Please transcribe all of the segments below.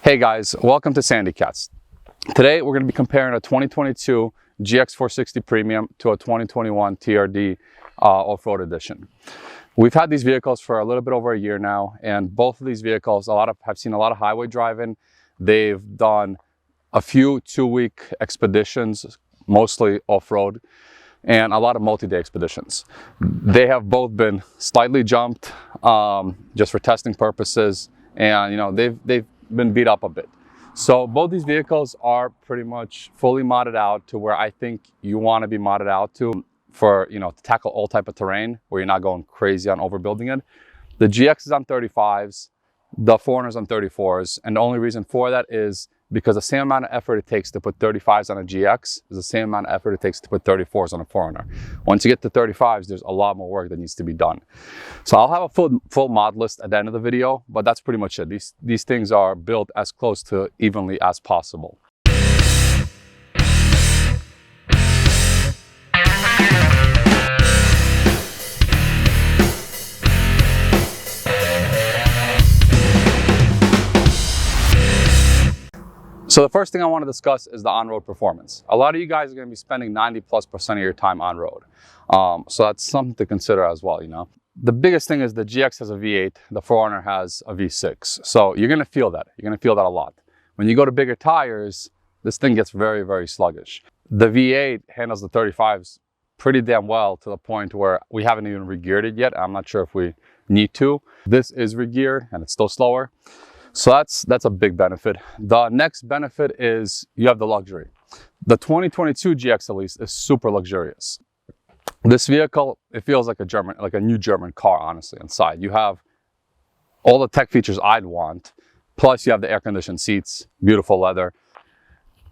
Hey guys, welcome to Sandy Cats. Today we're going to be comparing a 2022 GX460 Premium to a 2021 TRD Off-Road Edition. We've had these vehicles for a little bit over a year now, and both of these vehicles have seen a lot of highway driving. They've done a few 2-week expeditions, mostly off-road, and a lot of multi-day expeditions. They have both been slightly jumped just for testing purposes, and they've been beat up a bit. So both these vehicles are pretty much fully modded out to where I think you want to be modded out to for, to tackle all type of terrain where you're not going crazy on overbuilding it. The GX is on 35s, the 4Runner is on 34s, and the only reason for that is because the same amount of effort it takes to put 35s on a GX is the same amount of effort it takes to put 34s on a 4Runner. Once you get to 35s, there's a lot more work that needs to be done. So I'll have a full mod list at the end of the video, but that's pretty much it. These things are built as close to evenly as possible. So the first thing I want to discuss is the on-road performance. A lot of you guys are going to be spending 90+% of your time on road. So that's something to consider as well, The biggest thing is the GX has a V8, the 4Runner has a V6. So you're going to feel that. You're going to feel that a lot. When you go to bigger tires, this thing gets very, very sluggish. The V8 handles the 35s pretty damn well to the point where we haven't even re-geared it yet. I'm not sure if we need to. This is re-geared and it's still slower. So that's a big benefit. The next benefit is you have the luxury. The 2022 GX at least is super luxurious. This vehicle, it feels like a new German car, honestly, inside. You have all the tech features I'd want, plus you have the air-conditioned seats, beautiful leather.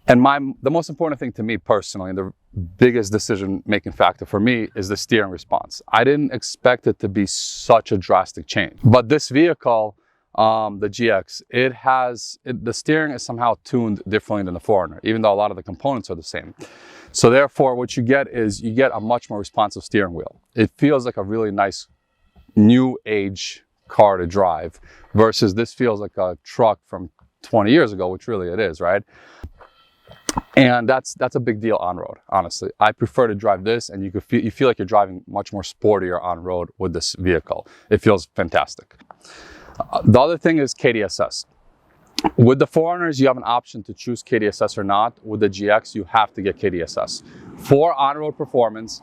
And the most important thing to me personally, and the biggest decision-making factor for me, is the steering response. I didn't expect it to be such a drastic change. But this vehicle, the GX, the steering is somehow tuned differently than the 4Runner, even though a lot of the components are the same. So therefore, what you get is you get a much more responsive steering wheel. It feels like a really nice new age car to drive versus this feels like a truck from 20 years ago, which really it is, right? And that's a big deal on road, honestly. I prefer to drive this, and you feel like you're driving much more sportier on road with this vehicle. It feels fantastic. The other thing is KDSS. With the 4Runners, you have an option to choose KDSS or not. With the GX, you have to get KDSS. For on-road performance,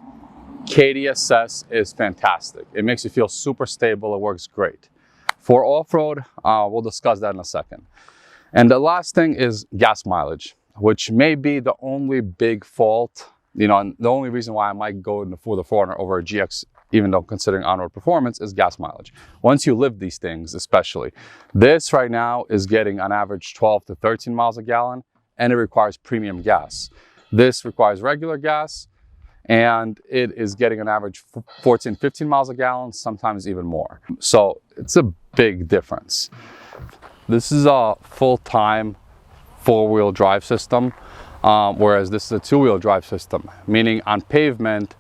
KDSS is fantastic. It makes you feel super stable. It works great. For off-road, we'll discuss that in a second. And the last thing is gas mileage, which may be the only big fault, and the only reason why I might go for the 4Runner over a GX, even though considering on-road performance, is gas mileage. Once you live these things, especially. This right now is getting on average 12 to 13 miles a gallon, and it requires premium gas. This requires regular gas, and it is getting an average 14, 15 miles a gallon, sometimes even more. So it's a big difference. This is a full-time four-wheel drive system, whereas this is a two-wheel drive system, meaning on pavement,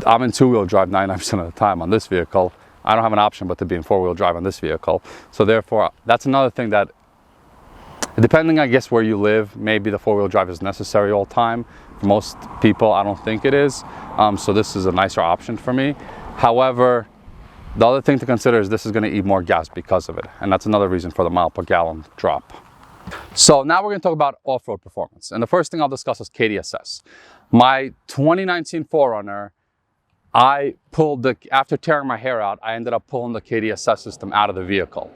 I'm in two-wheel drive 99% of the time on this vehicle. I don't have an option but to be in four-wheel drive on this vehicle. So therefore, that's another thing that, depending, I guess, where you live, maybe the four-wheel drive is necessary all the time. For most people, I don't think it is. So this is a nicer option for me. However, the other thing to consider is this is going to eat more gas because of it. And that's another reason for the mile per gallon drop. So now we're going to talk about off-road performance. And the first thing I'll discuss is KDSS. My 2019 4Runner, after tearing my hair out, I ended up pulling the KDSS system out of the vehicle.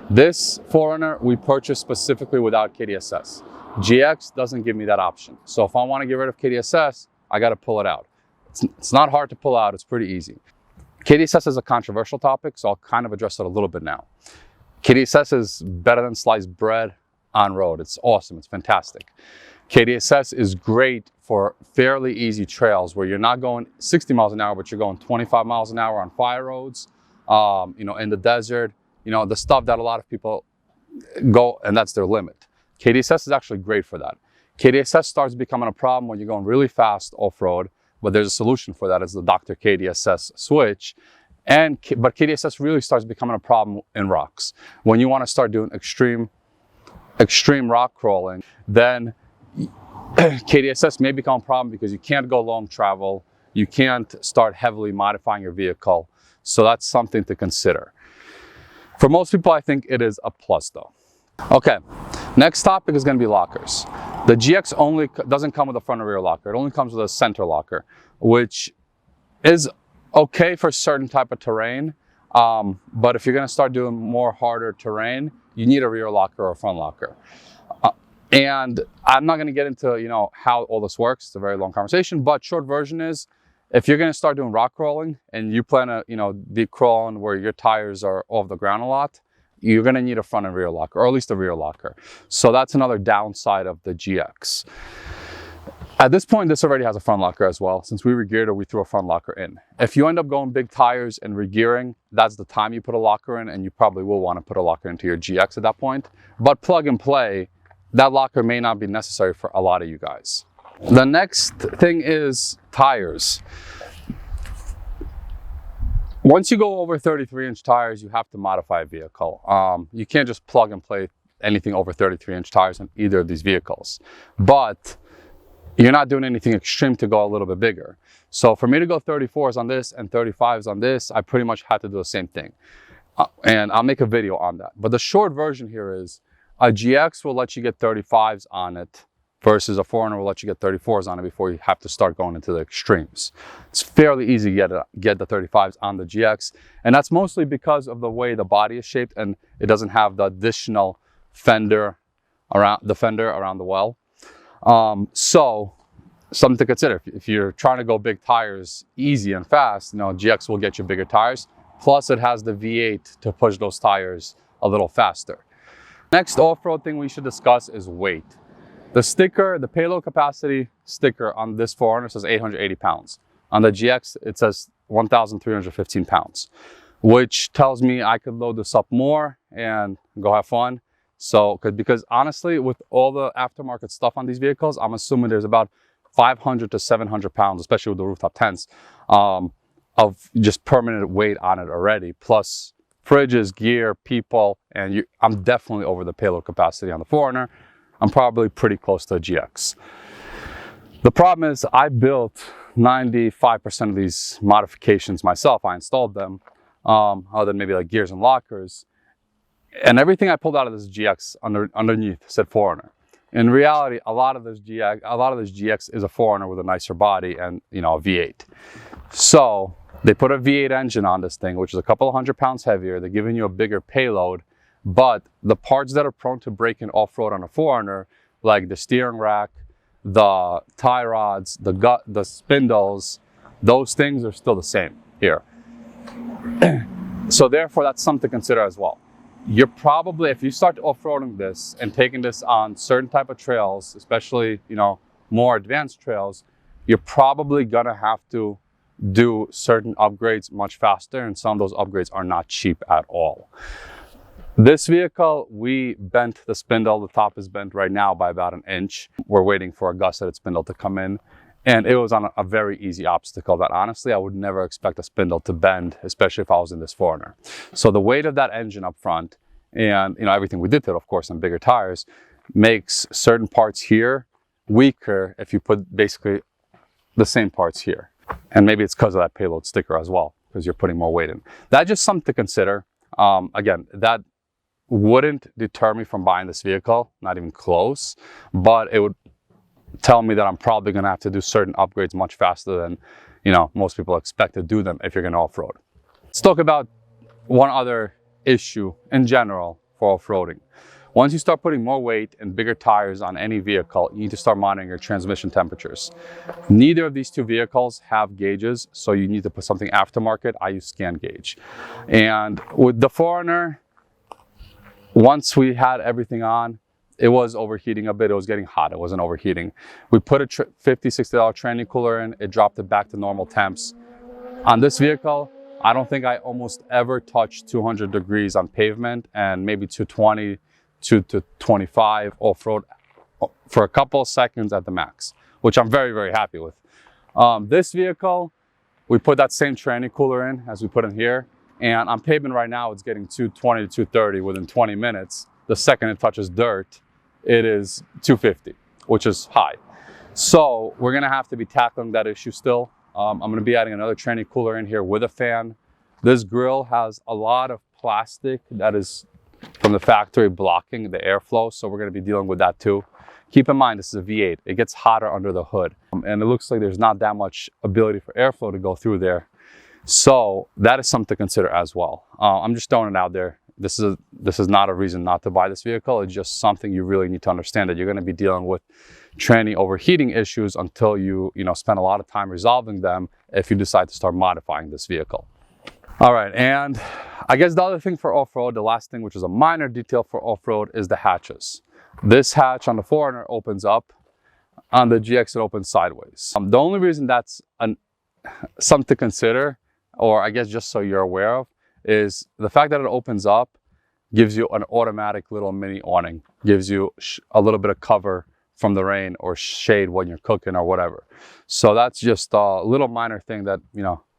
This 4Runner we purchased specifically without KDSS. GX doesn't give me that option. So if I want to get rid of KDSS, I got to pull it out. It's not hard to pull out, it's pretty easy. KDSS is a controversial topic, so I'll kind of address it a little bit now. KDSS is better than sliced bread on road. It's awesome, it's fantastic. KDSS is great for fairly easy trails where you're not going 60 miles an hour, but you're going 25 miles an hour on fire roads, in the desert, the stuff that a lot of people go, and that's their limit. KDSS is actually great for that. KDSS starts becoming a problem when you're going really fast off-road, but there's a solution for that. It's the Dr. KDSS switch. But KDSS really starts becoming a problem in rocks. When you want to start doing extreme extreme rock crawling, then KDSS may become a problem because you can't go long travel. You can't start heavily modifying your vehicle. So that's something to consider. For most people, I think it is a plus though. Okay, next topic is going to be lockers. The GX only doesn't come with a front and rear locker. It only comes with a center locker, which is okay for certain type of terrain. But if you're going to start doing more harder terrain, you need a rear locker or a front locker. And I'm not going to get into, how all this works. It's a very long conversation, but short version is, if you're going to start doing rock crawling and you plan to, be crawling where your tires are off the ground a lot, you're going to need a front and rear locker, or at least a rear locker. So that's another downside of the GX. At this point, this already has a front locker as well. Since we re-geared it, we threw a front locker in. If you end up going big tires and re-gearing, that's the time you put a locker in, and you probably will want to put a locker into your GX at that point. But plug and play, that locker may not be necessary for a lot of you guys. The next thing is tires. Once you go over 33-inch tires, you have to modify a vehicle. You can't just plug and play anything over 33-inch tires on either of these vehicles. But you're not doing anything extreme to go a little bit bigger. So for me to go 34s on this and 35s on this, I pretty much had to do the same thing. And I'll make a video on that. But the short version here is, a GX will let you get 35s on it versus a 4Runner will let you get 34s on it before you have to start going into the extremes. It's fairly easy to get the 35s on the GX, and that's mostly because of the way the body is shaped and it doesn't have the additional fender around the well. So something to consider. If you're trying to go big tires easy and fast, GX will get you bigger tires. Plus it has the V8 to push those tires a little faster. Next off-road thing we should discuss is weight. The sticker, the payload capacity sticker on this 4Runner says 880 pounds. On the GX, it says 1,315 pounds, which tells me I could load this up more and go have fun. So, because honestly, with all the aftermarket stuff on these vehicles, I'm assuming there's about 500 to 700 pounds, especially with the rooftop tents, of just permanent weight on it already, plus fridges, gear, people, and I'm definitely over the payload capacity on the 4Runner. I'm probably pretty close to a GX. The problem is I built 95% of these modifications myself. I installed them, other than maybe like gears and lockers. And everything I pulled out of this GX underneath said 4Runner. In reality, a lot of this GX is a 4Runner with a nicer body and a V8. So they put a V8 engine on this thing, which is a couple of 100 pounds heavier. They're giving you a bigger payload, but the parts that are prone to breaking off-road on a 4Runner, like the steering rack, the tie rods, the spindles, those things are still the same here. So therefore, that's something to consider as well. You're probably, if you start off-roading this and taking this on certain type of trails, especially, more advanced trails, you're probably gonna have to do certain upgrades much faster, and some of those upgrades are not cheap at all. This vehicle, we bent the spindle. The top is bent right now by about 1 inch. We're waiting for a gusseted spindle to come in, and it was on a very easy obstacle that honestly I would never expect a spindle to bend, especially if I was in this 4Runner. So the weight of that engine up front and everything we did to it, of course, on bigger tires, makes certain parts here weaker if you put basically the same parts here. And maybe it's because of that payload sticker as well, because you're putting more weight in. That's just something to consider. Again, that wouldn't deter me from buying this vehicle, not even close, but it would tell me that I'm probably going to have to do certain upgrades much faster than most people expect to do them if you're going to off-road. Let's talk about one other issue in general for off-roading. Once you start putting more weight and bigger tires on any vehicle, you need to start monitoring your transmission temperatures. Neither of these two vehicles have gauges, so you need to put something aftermarket. I use Scan Gauge. And with the 4Runner, once we had everything on, it was overheating a bit. It was getting hot. It wasn't overheating. We put a $50, $60 tranny cooler in. It dropped it back to normal temps. On this vehicle, I don't think I almost ever touched 200 degrees on pavement, and maybe 220 to 25 off-road for a couple of seconds at the max, which I'm very, very happy with. This vehicle, we put that same tranny cooler in as we put in here, and on pavement right now, it's getting 220 to 230 within 20 minutes. The second it touches dirt, it is 250, which is high. So we're gonna have to be tackling that issue still. I'm gonna be adding another tranny cooler in here with a fan. This grill has a lot of plastic that is from the factory blocking the airflow, so we're gonna be dealing with that too. Keep in mind, this is a V8. It gets hotter under the hood, and it looks like there's not that much ability for airflow to go through there. So that is something to consider as well. I'm just throwing it out there. This is not a reason not to buy this vehicle. It's just something you really need to understand, that you're going to be dealing with tranny overheating issues until you spend a lot of time resolving them if you decide to start modifying this vehicle. All right, and I guess the other thing for off-road, the last thing, which is a minor detail for off-road, is the hatches. This hatch on the 4Runner opens up. On the GX, it opens sideways. The only reason that's something to consider, or I guess just so you're aware of, is the fact that it opens up gives you an automatic little mini awning, gives you a little bit of cover from the rain or shade when you're cooking or whatever. So that's just a little minor thing that,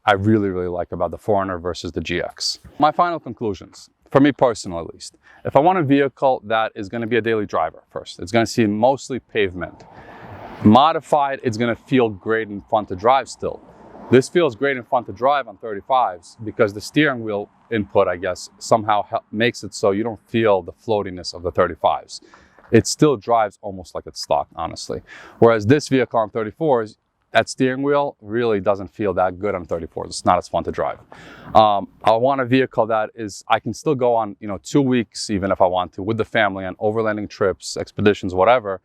I really, really like about the 4Runner versus the GX. My final conclusions, for me personally at least, if I want a vehicle that is going to be a daily driver first, it's going to see mostly pavement. Modified, it's going to feel great and fun to drive still. This feels great and fun to drive on 35s because the steering wheel input, I guess, somehow makes it so you don't feel the floatiness of the 35s. It still drives almost like it's stock, honestly. Whereas this vehicle on 34s, that steering wheel really doesn't feel that good on 34s. It's not as fun to drive. I want a vehicle that I can still go on, 2 weeks, even if I want to, with the family on overlanding trips, expeditions, whatever.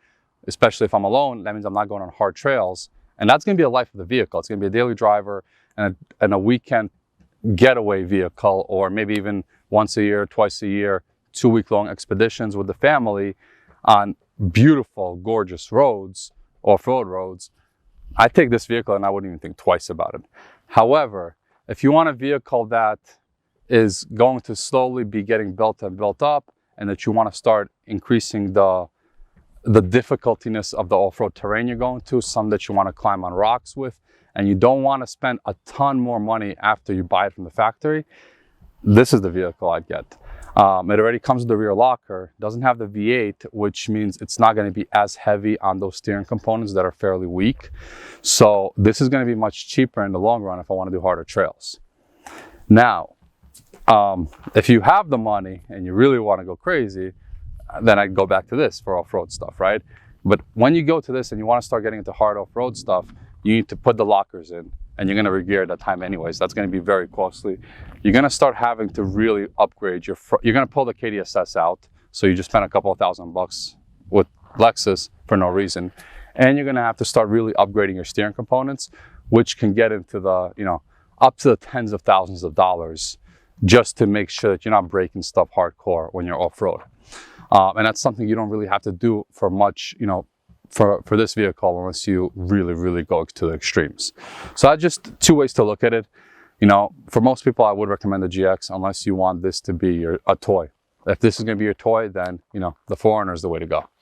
Especially if I'm alone, that means I'm not going on hard trails. And that's going to be a life of the vehicle. It's going to be a daily driver and a weekend getaway vehicle, or maybe even once a year, twice a year, 2-week-long expeditions with the family on beautiful, gorgeous roads, off-road roads. I take this vehicle and I wouldn't even think twice about it. However, if you want a vehicle that is going to slowly be getting built and built up, and that you want to start increasing the difficultiness of the off-road terrain you're going to, some that you want to climb on rocks with, and you don't want to spend a ton more money after you buy it from the factory, this is the vehicle I'd get. It already comes with the rear locker, doesn't have the V8, which means it's not going to be as heavy on those steering components that are fairly weak. So this is going to be much cheaper in the long run if I want to do harder trails. Now, if you have the money and you really want to go crazy, then I'd go back to this for off-road stuff, right? But when you go to this and you want to start getting into hard off-road stuff, you need to put the lockers in, and you're going to re-gear at that time anyways. That's going to be very costly. You're going to start having to really upgrade you're going to pull the KDSS out, so you just spend a couple of $1,000 with Lexus for no reason, and you're going to have to start really upgrading your steering components, which can get into the, up to the tens of thousands of dollars, just to make sure that you're not breaking stuff hardcore when you're off-road. And that's something you don't really have to do for much, for this vehicle, unless you really, really go to the extremes. So that's just 2 ways to look at it. For most people, I would recommend the GX unless you want this to be a toy. If this is going to be your toy, then, the 4Runner is the way to go.